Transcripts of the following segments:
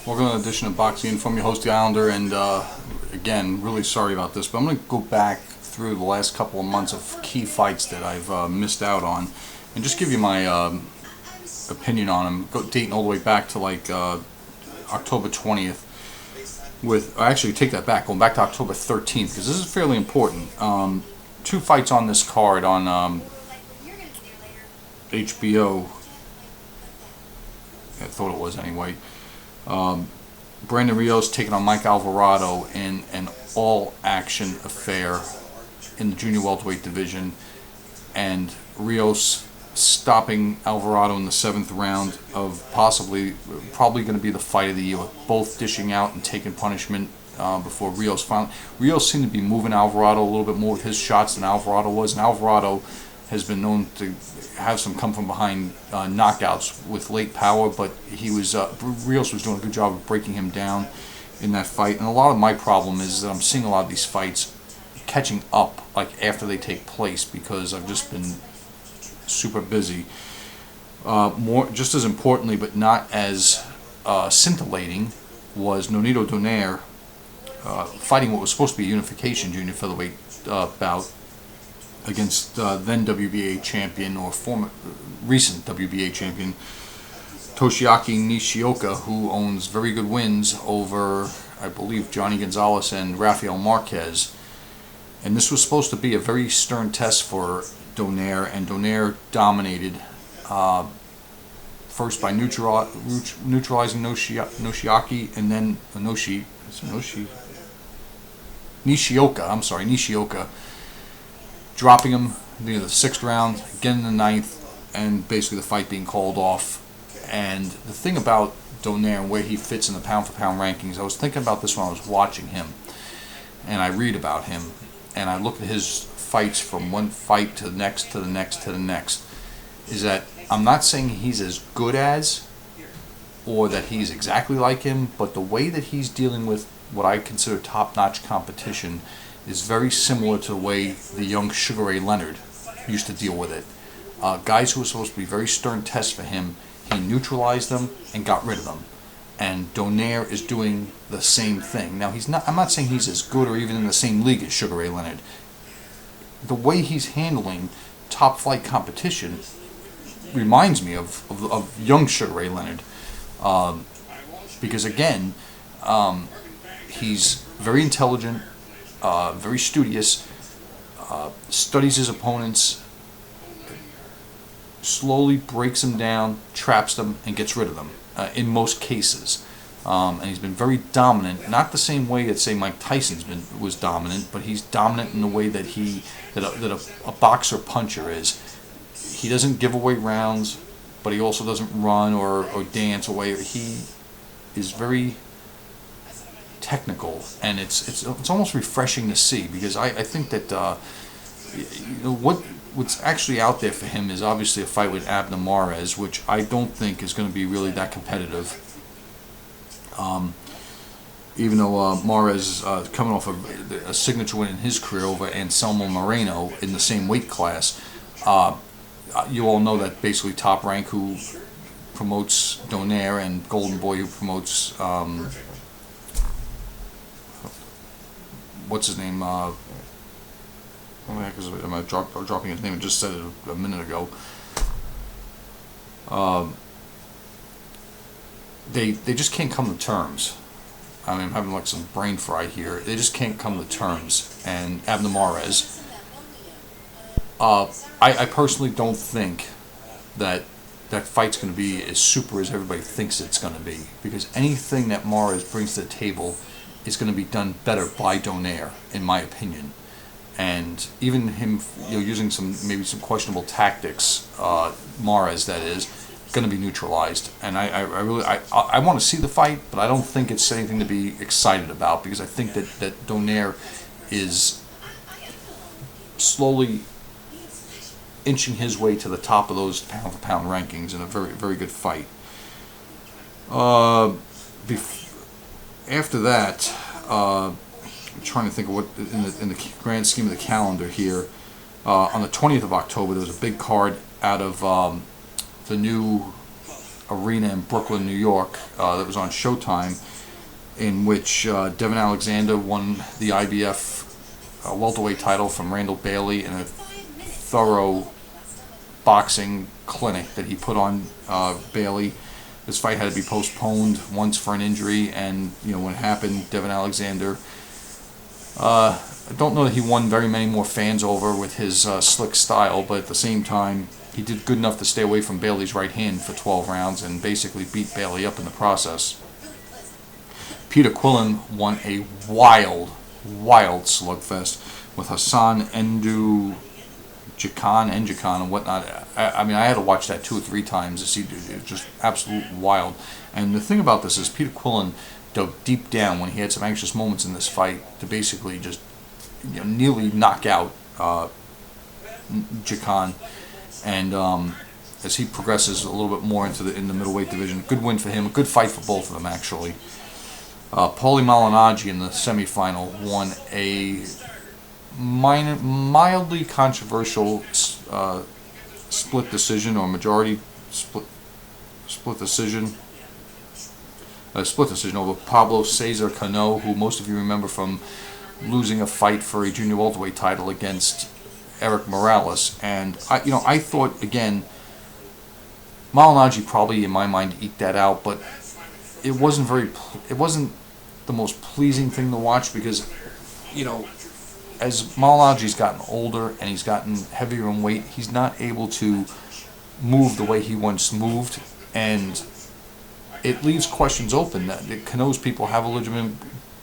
Welcome to an edition of Boxing Info. I'm your host, the Islander, and again, really sorry about this, but I'm going to go back through the last couple of months of key fights that I've missed out on, and just give you my opinion on them, dating all the way back to like October 20th. I actually take that back, going back to October 13th, because this is fairly important. Two fights on this card on HBO. I thought it was anyway. Brandon Rios taking on Mike Alvarado in an all-action affair in the junior welterweight division, and Rios stopping Alvarado in the 7th round of probably going to be the fight of the year, with both dishing out and taking punishment before Rios finally. Rios seemed to be moving Alvarado a little bit more with his shots than Alvarado was, and Alvarado has been known to have some come from behind knockouts with late power, but Rios was doing a good job of breaking him down in that fight. And a lot of my problem is that I'm seeing a lot of these fights catching up like after they take place, because I've just been super busy. Just as importantly, but not as scintillating, was Nonito Donaire fighting what was supposed to be a unification junior featherweight bout against then WBA champion, or recent WBA champion, Garcia-Morales, who owns very good wins over, I believe, Johnny Gonzalez and Rafael Marquez. And this was supposed to be a very stern test for Donaire, and Donaire dominated first by neutralizing Nishioka, and then Nishioka, dropping him near the 6th round, again in the 9th, and basically the fight being called off. And the thing about Donaire and where he fits in the pound-for-pound rankings, I was thinking about this when I was watching him, and I read about him, and I look at his fights from one fight to the next, to the next, to the next, is that I'm not saying he's as good as, or that he's exactly like him, but the way that he's dealing with what I consider top-notch competition is very similar to the way the young Sugar Ray Leonard used to deal with it. Guys who were supposed to be very stern tests for him, he neutralized them and got rid of them. And Donaire is doing the same thing. Now, I'm not saying he's as good or even in the same league as Sugar Ray Leonard. The way he's handling top flight competition reminds me of young Sugar Ray Leonard. Because again, he's very intelligent, very studious, studies his opponents, slowly breaks them down, traps them, and gets rid of them in most cases. And he's been very dominant, not the same way that, say, Mike Tyson was dominant, but he's dominant in the way that a boxer puncher is. He doesn't give away rounds, but he also doesn't run or dance away. He is very technical, and it's almost refreshing to see, because I think that what's actually out there for him is obviously a fight with Abner Mares, which I don't think is going to be really that competitive. Even though Mares is coming off a signature win in his career over Anselmo Moreno in the same weight class. You all know that basically Top Rank, who promotes Donaire, and Golden Boy, who promotes what's his name? What the heck is it? Am I dropping his name? I just said it a minute ago. They just can't come to terms. I mean, I'm having like some brain fry here. They just can't come to terms. And Abner Mares, I personally don't think that fight's going to be as super as everybody thinks it's going to be, because anything that Mares brings to the table is going to be done better by Donaire, in my opinion. And even him, using maybe some questionable tactics, Mares, that is, going to be neutralized. And I really want to see the fight, but I don't think it's anything to be excited about, because I think that Donaire is slowly inching his way to the top of those pound-for-pound rankings in a very, very good fight. After that, I'm trying to think of what in the grand scheme of the calendar here. On the 20th of October, there was a big card out of the new arena in Brooklyn, New York, that was on Showtime, in which Devin Alexander won the IBF welterweight title from Randall Bailey in a thorough boxing clinic that he put on Bailey. This fight had to be postponed once for an injury, and when it happened, Devin Alexander, I don't know that he won very many more fans over with his slick style, but at the same time, he did good enough to stay away from Bailey's right hand for 12 rounds and basically beat Bailey up in the process. Peter Quillen won a wild slugfest with Hassan Njikon and whatnot. I mean, I had to watch that 2 or 3 times to see it. It was just absolute wild. And the thing about this is Peter Quillen dug deep down when he had some anxious moments in this fight to basically just nearly knock out Njikon. And as he progresses a little bit more into the middleweight division, good win for him. A good fight for both of them, actually. Paulie Malignaggi in the semifinal won a mildly controversial split decision, or majority split decision. Split decision over Pablo Cesar Cano, who most of you remember from losing a fight for a junior welterweight title against Eric Morales. And I thought, again, Malignaggi probably in my mind eked that out, but it wasn't the most pleasing thing to watch, because as Malignaggi's gotten older and he's gotten heavier in weight, he's not able to move the way he once moved, and it leaves questions open that the Cano's people have a legitimate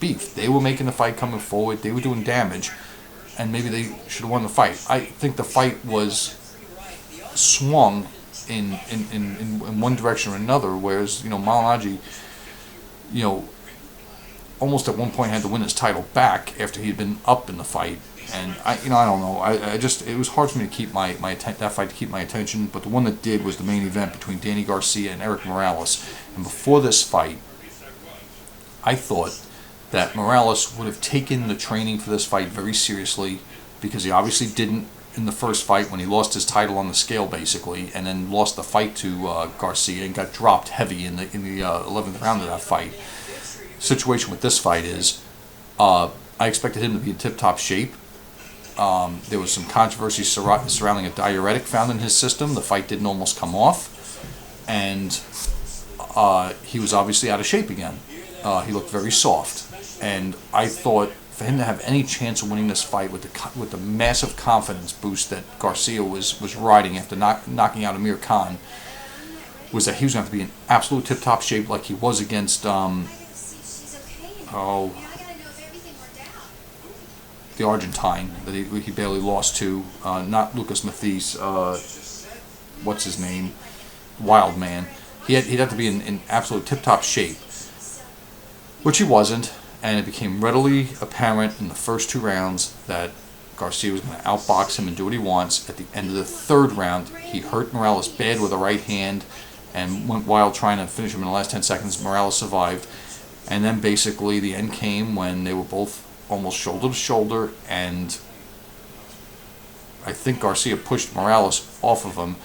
beef. They were making the fight coming forward, they were doing damage, and maybe they should have won the fight. I think the fight was swung in one direction or another, whereas Malignaggi, almost at one point had to win his title back after he had been up in the fight. And I don't know. It was hard for me to keep that fight to keep my attention. But the one that did was the main event between Danny Garcia and Eric Morales. And before this fight, I thought that Morales would have taken the training for this fight very seriously, because he obviously didn't in the first fight when he lost his title on the scale, basically, and then lost the fight to Garcia and got dropped heavy in the 11th round of that fight. Situation with this fight is I expected him to be in tip-top shape. There was some controversy surrounding a diuretic found in his system. The fight didn't almost come off, and he was obviously out of shape again. He looked very soft, and I thought for him to have any chance of winning this fight with the massive confidence boost that Garcia was riding after knocking out Amir Khan, was that he was going to have to be in absolute tip-top shape like he was against the Argentine that he barely lost to, not Lucas Mathis, what's his name, Wild Man. He'd have to be in absolute tip-top shape, which he wasn't, and it became readily apparent in the first 2 rounds that Garcia was going to outbox him and do what he wants. At the end of the 3rd round, he hurt Morales bad with a right hand and went wild trying to finish him in the last 10 seconds. Morales survived. And then basically the end came when they were both almost shoulder to shoulder, and I think Garcia pushed Morales off of him,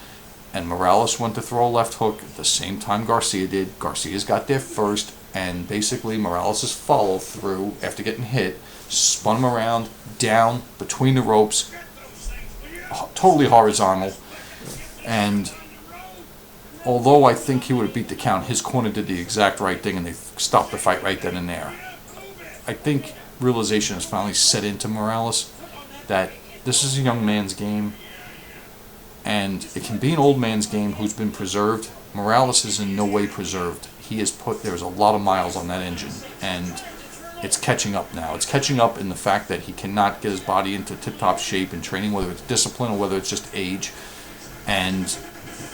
and Morales went to throw a left hook at the same time Garcia did. Garcia's got there first, and basically Morales' follow through after getting hit spun him around, down, between the ropes, totally horizontal, and although I think he would have beat the count, his corner did the exact right thing, and they stopped the fight right then and there. I think realization has finally set into Morales that this is a young man's game, and it can be an old man's game who's been preserved. Morales is in no way preserved. There's a lot of miles on that engine, and it's catching up now. It's catching up in the fact that he cannot get his body into tip-top shape in training, whether it's discipline or whether it's just age. And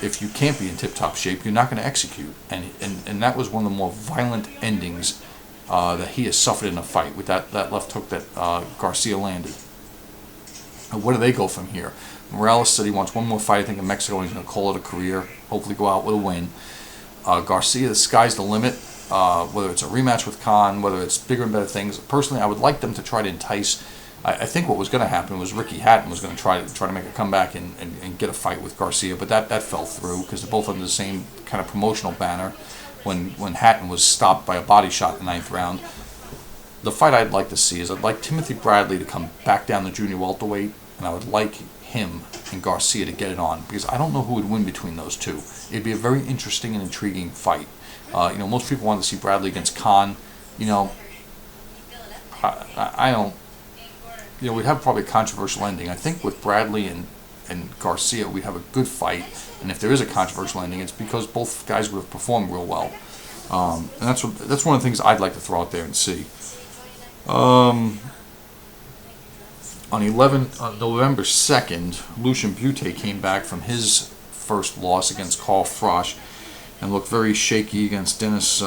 if you can't be in tip-top shape, you're not going to execute. And that was one of the more violent endings that he has suffered in a fight with that left hook that Garcia landed. And where do they go from here? Morales said he wants one more fight, I think, in Mexico, and he's going to call it a career, hopefully go out with a win. Garcia, the sky's the limit, whether it's a rematch with Khan, whether it's bigger and better things. Personally, I would like them to try to entice I think what was going to happen was Ricky Hatton was going to try to make a comeback and get a fight with Garcia, but that fell through because they're both under the same kind of promotional banner. When Hatton was stopped by a body shot in the 9th round, the fight I'd like to see is I'd like Timothy Bradley to come back down to junior welterweight, and I would like him and Garcia to get it on, because I don't know who would win between those two. It'd be a very interesting and intriguing fight. Most people want to see Bradley against Khan. I don't. We'd have probably a controversial ending. I think with Bradley and Garcia, we'd have a good fight. And if there is a controversial ending, it's because both guys would have performed real well. And that's one of the things I'd like to throw out there and see. On November 2nd, Lucian Bute came back from his first loss against Carl Frosch and looked very shaky against Denis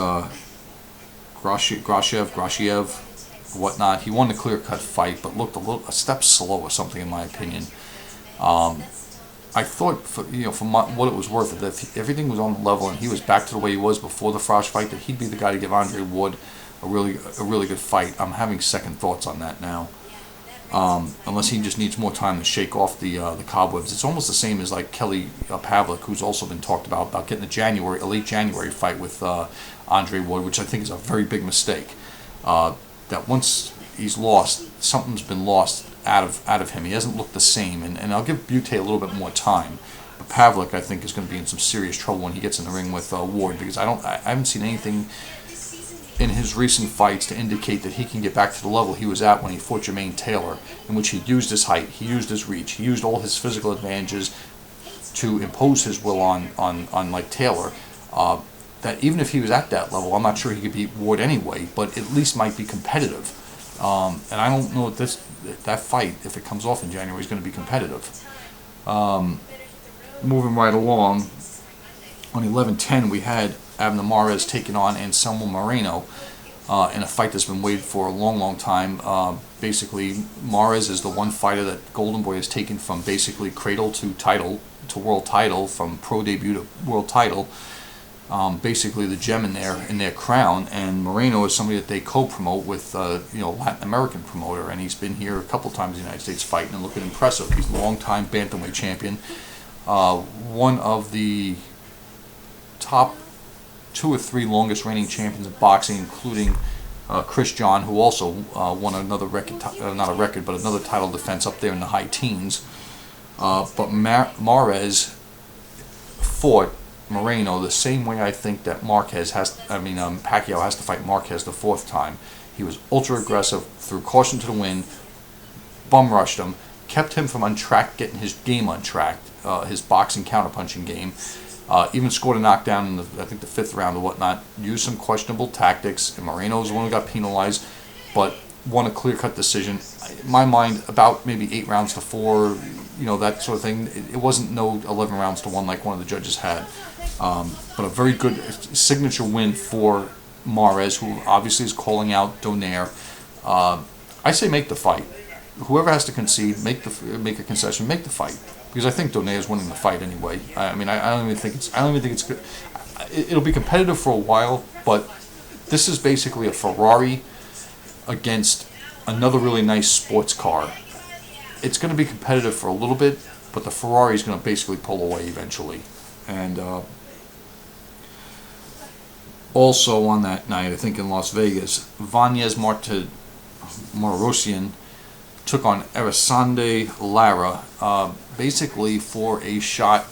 Grashiev, whatnot. He won the clear-cut fight, but looked a step slow or something, in my opinion. I thought, from what it was worth, that if everything was on the level and he was back to the way he was before the Frosch fight, that he'd be the guy to give Andre Ward a really good fight. I'm having second thoughts on that now. Unless he just needs more time to shake off the cobwebs. It's almost the same as like Kelly Pavlik, who's also been talked about getting a late January fight with Andre Ward, which I think is a very big mistake. That once he's lost, something's been lost out of him. He hasn't looked the same, and I'll give Bute a little bit more time. But Pavlik, I think, is going to be in some serious trouble when he gets in the ring with Ward, because I haven't seen anything in his recent fights to indicate that he can get back to the level he was at when he fought Jermaine Taylor, in which he used his height, he used his reach, he used all his physical advantages to impose his will on like Taylor. That even if he was at that level, I'm not sure he could beat Ward anyway, but at least might be competitive. And I don't know if that fight, if it comes off in January, is going to be competitive. Moving right along, on 11/10 we had Abner Mares taking on Anselmo Moreno in a fight that's been waited for a long time. Basically, Mares is the one fighter that Golden Boy has taken from basically cradle to title to world title, from pro debut to world title. Basically, the gem in their crown. And Moreno is somebody that they co-promote with Latin American promoter, and he's been here a couple times in the United States fighting and looking impressive. He's a long-time bantamweight champion, one of the top 2 or 3 longest reigning champions of boxing, including Chris John, who also won another record, another title defense up there in the high teens. But Mares fought Moreno the same way I think that Pacquiao has to fight Marquez the 4th time. He was ultra aggressive, threw caution to the wind, bum rushed him, kept him from getting his game untracked, his boxing counterpunching game. Even scored a knockdown in the 5th round or whatnot. Used some questionable tactics, and Moreno was the one who got penalized, but won a clear-cut decision. In my mind, about maybe 8 rounds to 4, that sort of thing. It wasn't no 11 rounds to 1 like one of the judges had. But a very good signature win for Mares, who obviously is calling out Donaire. I say make the fight. Whoever has to concede, make a concession, make the fight. Because I think Donaire is winning the fight anyway. I don't even think it's good. It'll be competitive for a while, but this is basically a Ferrari against another really nice sports car. It's going to be competitive for a little bit, but the Ferrari is going to basically pull away eventually. And also on that night, I think in Las Vegas, Vanez Martirosyan took on Erisande Lara, basically for a shot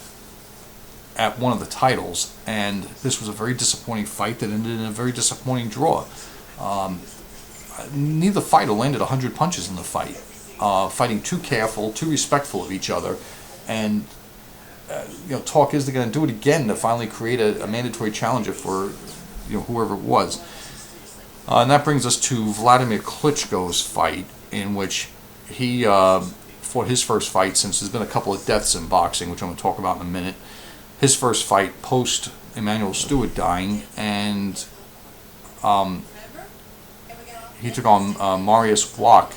at one of the titles, and this was a very disappointing fight that ended in a very disappointing draw. Neither fighter landed 100 punches in the fight, fighting too careful, too respectful of each other, and talk is they're going to do it again to finally create a mandatory challenger for whoever it was. And that brings us to Vladimir Klitschko's fight, in which he fought his first fight since there's been a couple of deaths in boxing, which I'm going to talk about in a minute. His first fight post Emmanuel Stewart dying, and he took on Marius Wack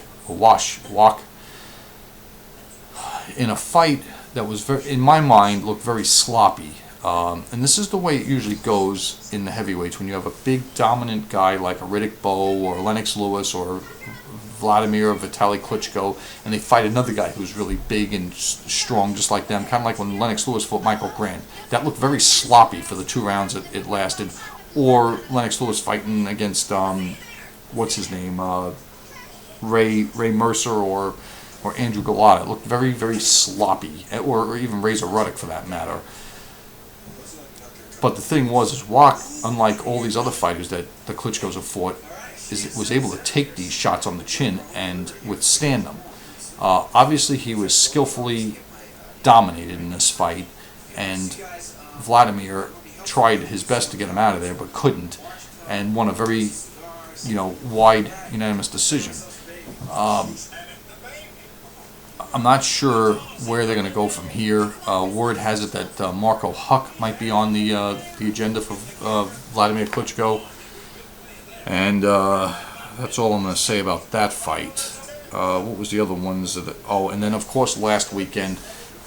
in a fight that was, in my mind, looked very sloppy. And this is the way it usually goes in the heavyweights when you have a big dominant guy like a Riddick Bowe or Lennox Lewis or Vladimir, Vitaly Klitschko, and they fight another guy who's really big and strong, just like them, kind of like when Lennox Lewis fought Michael Grant. That looked very sloppy for the 2 rounds it lasted. Or Lennox Lewis fighting against, what's his name, Ray Mercer or Andrew Galata. It looked very, very sloppy, or even Razor Ruddock for that matter. But the thing was Wach, unlike all these other fighters that the Klitschkos have fought, was able to take these shots on the chin and withstand them. Obviously, he was skillfully dominated in this fight, and Vladimir tried his best to get him out of there, but couldn't, and won a very, wide unanimous decision. I'm not sure where they're going to go from here. Word has it that Marco Huck might be on the agenda for Vladimir Klitschko. And that's all I'm going to say about that fight. What was the other ones? And then of course last weekend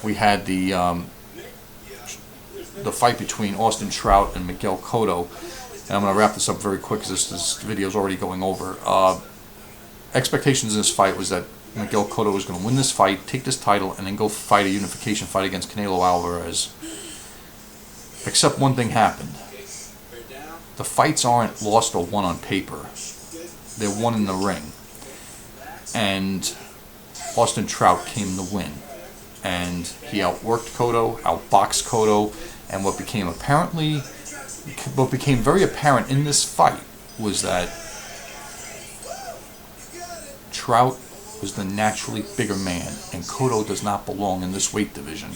we had the fight between Austin Trout and Miguel Cotto. And I'm going to wrap this up very quick because this video is already going over. Expectations in this fight was that Miguel Cotto was going to win this fight, take this title, and then go fight a unification fight against Canelo Alvarez. Except one thing happened. The fights aren't lost or won on paper. They're won in the ring. And Austin Trout came to win. And he outworked Cotto, outboxed Cotto, and what became very apparent in this fight was that Trout was the naturally bigger man, and Cotto does not belong in this weight division.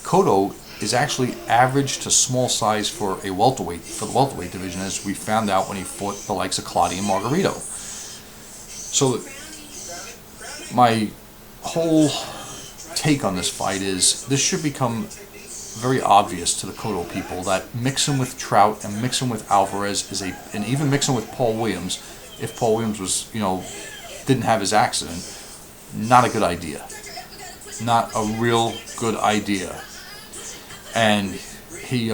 Cotto is actually average to small size for the welterweight division, as we found out when he fought the likes of Claudio Margarito. So my whole take on this fight is this should become very obvious to the Cotto people that mixing with Trout and mixing with Alvarez and even mixing with Paul Williams, if Paul Williams was, didn't have his accident, not a good idea. Not a real good idea. And he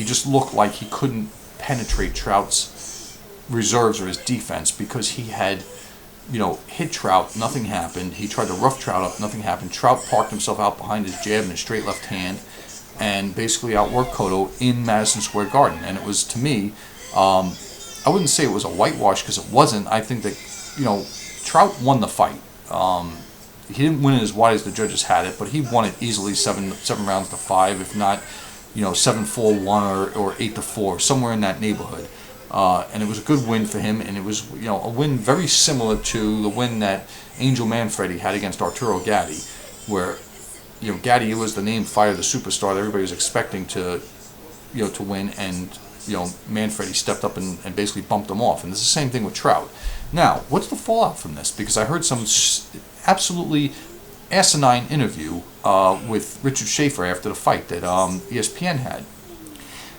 just looked like he couldn't penetrate Trout's reserves or his defense because he had, hit Trout, nothing happened. He tried to rough Trout up, nothing happened. Trout parked himself out behind his jab and his straight left hand and basically outworked Cotto in Madison Square Garden. And it was, to me, I wouldn't say it was a whitewash because it wasn't. I think that, Trout won the fight. He didn't win it as wide as the judges had it, but he won it easily 7 rounds to 5, if not, 7-4-1 or 8-4, somewhere in that neighborhood. And it was a good win for him, and it was, a win very similar to the win that Angel Manfredi had against Arturo Gatti, where, Gatti was the name fighter, the superstar that everybody was expecting to win, and Manfredi stepped up and basically bumped him off. And it's the same thing with Trout. Now, what's the fallout from this? Because I heard some absolutely asinine interview with Richard Schaefer after the fight that ESPN had.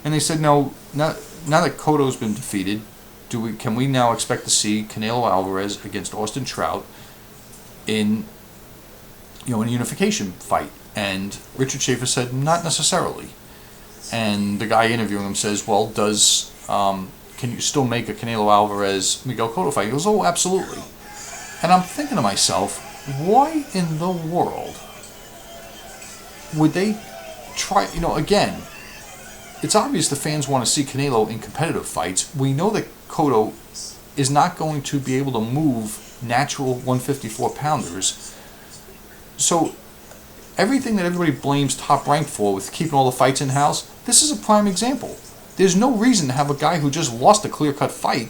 And they said, now that Cotto's been defeated, can we now expect to see Canelo Alvarez against Austin Trout in a unification fight? And Richard Schaefer said, not necessarily. And the guy interviewing him says, well, can you still make a Canelo Alvarez Miguel Cotto fight? He goes, oh, absolutely. And I'm thinking to myself, why in the world would they try, again, it's obvious the fans want to see Canelo in competitive fights. We know that Cotto is not going to be able to move natural 154 pounders. So everything that everybody blames Top Rank for with keeping all the fights in-house, this is a prime example. There's no reason to have a guy who just lost a clear-cut fight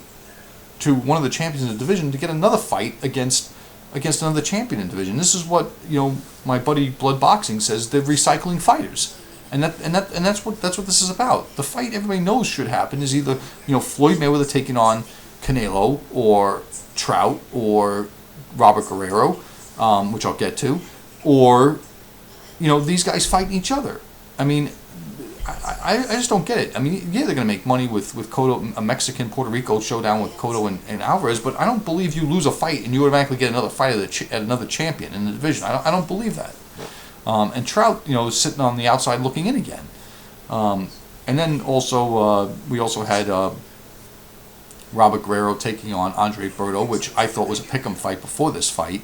to one of the champions in the division to get another fight against another champion in the division. This is what my buddy Blood Boxing says. They're recycling fighters, and that's what this is about. The fight everybody knows should happen is either Floyd Mayweather taking on Canelo, or Trout, or Robert Guerrero, which I'll get to, or these guys fighting each other. I mean, I just don't get it. I mean, yeah, they're going to make money with Cotto, a Mexican-Puerto Rico showdown with Cotto and Alvarez, but I don't believe you lose a fight and you automatically get another fight at another champion in the division. I don't believe that. And Trout, is sitting on the outside looking in again. And then also, we also had Robert Guerrero taking on Andre Berto, which I thought was a pick'em fight before this fight.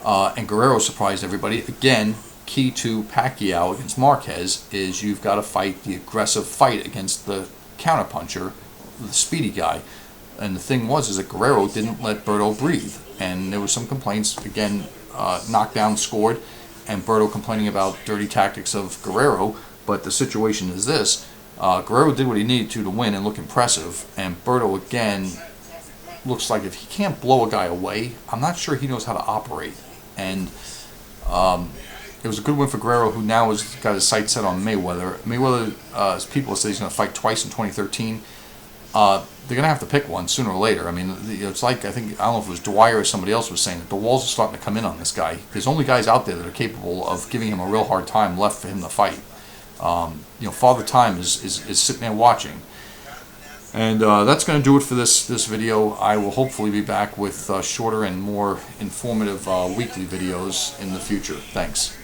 And Guerrero surprised everybody. Again, key to Pacquiao against Marquez is you've got to fight the aggressive fight against the counterpuncher, the speedy guy. And the thing is that Guerrero didn't let Berto breathe. And there was some complaints, again, knockdown scored, and Berto complaining about dirty tactics of Guerrero. But the situation is this. Guerrero did what he needed to win and look impressive. And Berto, again, looks like if he can't blow a guy away, I'm not sure he knows how to operate. And it was a good win for Guerrero, who now has got his sights set on Mayweather. Mayweather, as people say, he's going to fight twice in 2013. They're going to have to pick one sooner or later. I mean, it's like, I don't know if it was Dwyer or somebody else was saying that the walls are starting to come in on this guy. There's only guys out there that are capable of giving him a real hard time left for him to fight. Father Time is sitting there watching. And that's going to do it for this video. I will hopefully be back with shorter and more informative weekly videos in the future. Thanks.